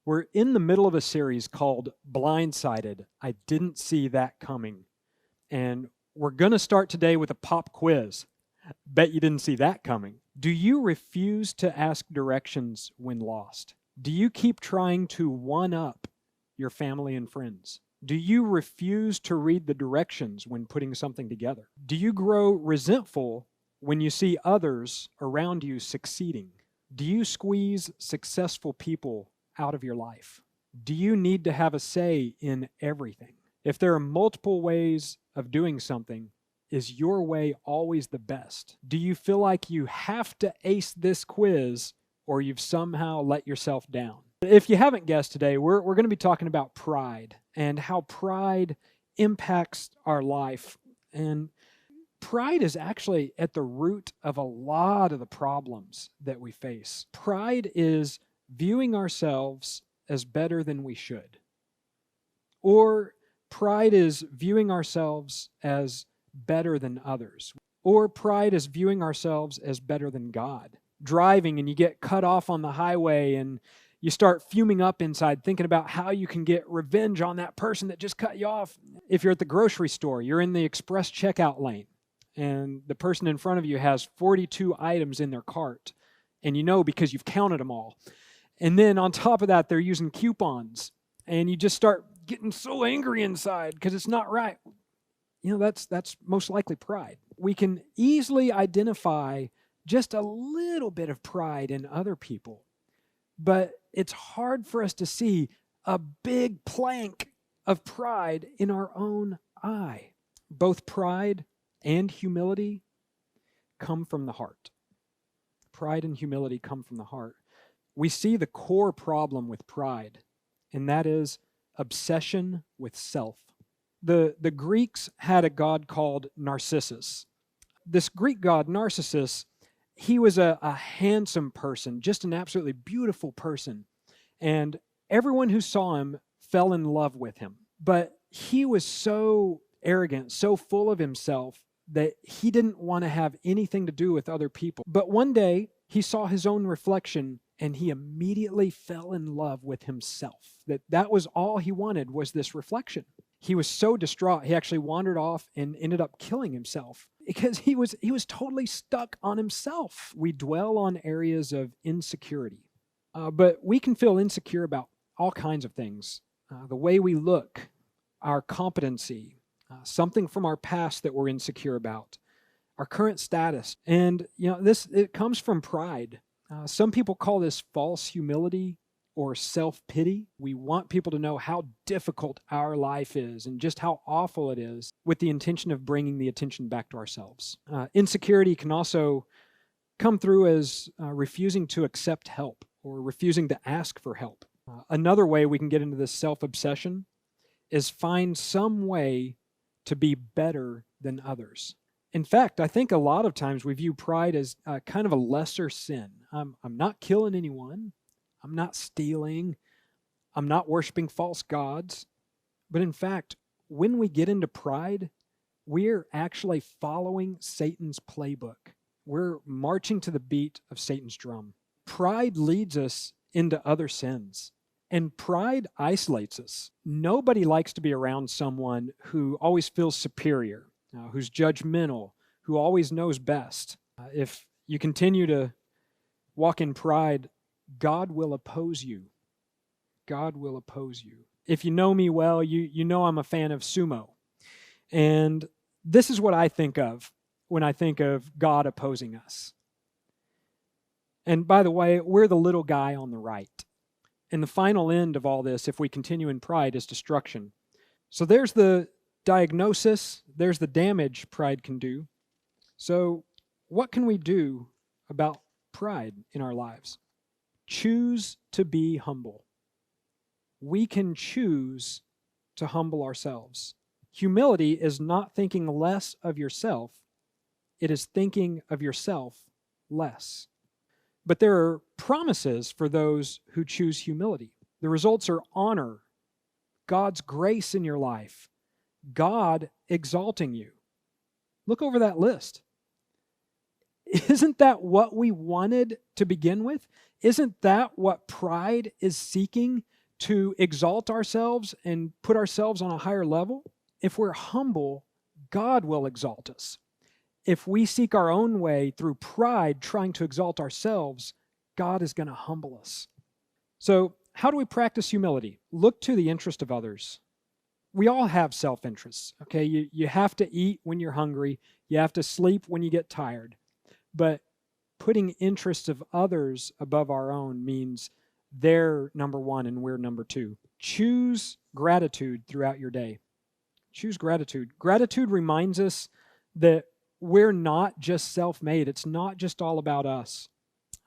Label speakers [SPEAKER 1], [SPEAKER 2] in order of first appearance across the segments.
[SPEAKER 1] We're in the middle of a series called Blindsided. I didn't see that coming. And we're going to start today with a pop quiz. Bet you didn't see that coming. Do you refuse to ask directions when lost? Do you keep trying to one-up your family and friends? Do you refuse to read the directions when putting something together? Do you grow resentful when you see others around you succeeding? Do you squeeze successful people out of your life? Do you need to have a say in everything? If there are multiple ways of doing something, is your way always the best? Do you feel like you have to ace this quiz or you've somehow let yourself down? If you haven't guessed today, we're going to be talking about pride and how pride impacts our life. And pride is actually at the root of a lot of the problems that we face. Pride is viewing ourselves as better than we should. Or pride is viewing ourselves as better than others. Or pride is viewing ourselves as better than God. Driving and you get cut off on the highway and you start fuming up inside thinking about how you can get revenge on that person that just cut you off. If you're at the grocery store, you're in the express checkout lane and the person in front of you has 42 items in their cart. And you know because you've counted them all. And then on top of that, they're using coupons. And you just start getting so angry inside because it's not right. You know, that's most likely pride. We can easily identify just a little bit of pride in other people. But it's hard for us to see a big plank of pride in our own eye. Both pride and humility come from the heart. Pride and humility come from the heart. We see the core problem with pride, and that is obsession with self. The Greeks had a god called Narcissus. This Greek god, Narcissus, he was a handsome person, just an absolutely beautiful person. And everyone who saw him fell in love with him. But he was so arrogant, so full of himself, that he didn't want to have anything to do with other people. But one day, he saw his own reflection, and he immediately fell in love with himself. That was all he wanted, was this reflection. He was so distraught, he actually wandered off and ended up killing himself because he was totally stuck on himself. We dwell on areas of insecurity, but we can feel insecure about all kinds of things. The way we look, our competency, something from our past that we're insecure about, our current status. And it comes from pride. Some people call this false humility or self-pity. We want people to know how difficult our life is and just how awful it is, with the intention of bringing the attention back to ourselves. Insecurity can also come through as refusing to accept help or refusing to ask for help. Another way we can get into this self-obsession is find some way to be better than others. In fact, I think a lot of times we view pride as kind of a lesser sin. I'm not killing anyone. I'm not stealing. I'm not worshiping false gods. But in fact, when we get into pride, we're actually following Satan's playbook. We're marching to the beat of Satan's drum. Pride leads us into other sins. And pride isolates us. Nobody likes to be around someone who always feels superior, who's judgmental, who always knows best. If you continue to walk in pride, God will oppose you. God will oppose you. If you know me well, you know I'm a fan of sumo. And this is what I think of when I think of God opposing us. And by the way, we're the little guy on the right. And the final end of all this, if we continue in pride, is destruction. So there's the diagnosis, there's the damage pride can do. So what can we do about pride in our lives? Choose to be humble. We can choose to humble ourselves. Humility is not thinking less of yourself. It is thinking of yourself less. But there are promises for those who choose humility. The results are honor, God's grace in your life, God exalting you. Look over that list. Isn't that what we wanted to begin with? Isn't that what pride is seeking? to exalt ourselves and put ourselves on a higher level. If we're humble, God will exalt us. If we seek our own way through pride, trying to exalt ourselves, God is going to humble us. So, how do we practice humility? Look to the interest of others. We all have self-interests, okay? You have to eat when you're hungry. You have to sleep when you get tired. But putting interests of others above our own means they're number one and we're number two. Choose gratitude throughout your day. Choose gratitude. Gratitude reminds us that we're not just self-made. It's not just all about us.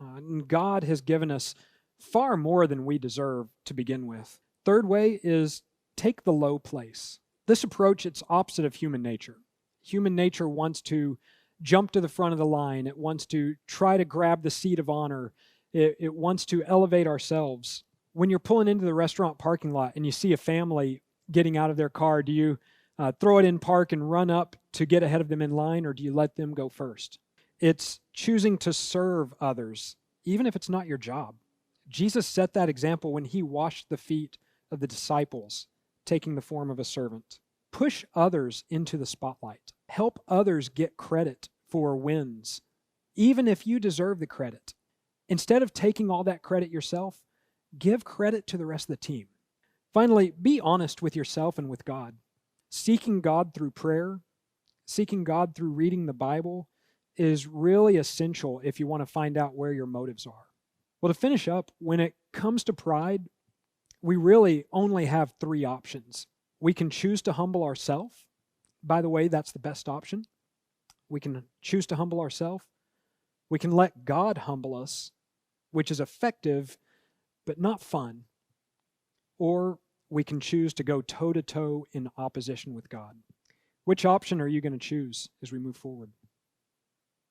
[SPEAKER 1] And God has given us far more than we deserve to begin with. Third way is take the low place. This approach, it's opposite of human nature. Human nature wants to jump to the front of the line. It wants to try to grab the seat of honor. It wants to elevate ourselves. When you're pulling into the restaurant parking lot and you see a family getting out of their car, do you throw it in park and run up to get ahead of them in line, or do you let them go first? It's choosing to serve others, even if it's not your job. Jesus set that example when he washed the feet of the disciples, taking the form of a servant. Push others into the spotlight. Help others get credit for wins, even if you deserve the credit. Instead of taking all that credit yourself, give credit to the rest of the team. Finally, be honest with yourself and with God. Seeking God through prayer, seeking God through reading the Bible is really essential if you want to find out where your motives are. Well, to finish up, when it comes to pride, we really only have three options. We can choose to humble ourselves. By the way, that's the best option. We can choose to humble ourselves. We can let God humble us, which is effective but not fun. Or we can choose to go toe-to-toe in opposition with God. Which option are you going to choose as we move forward?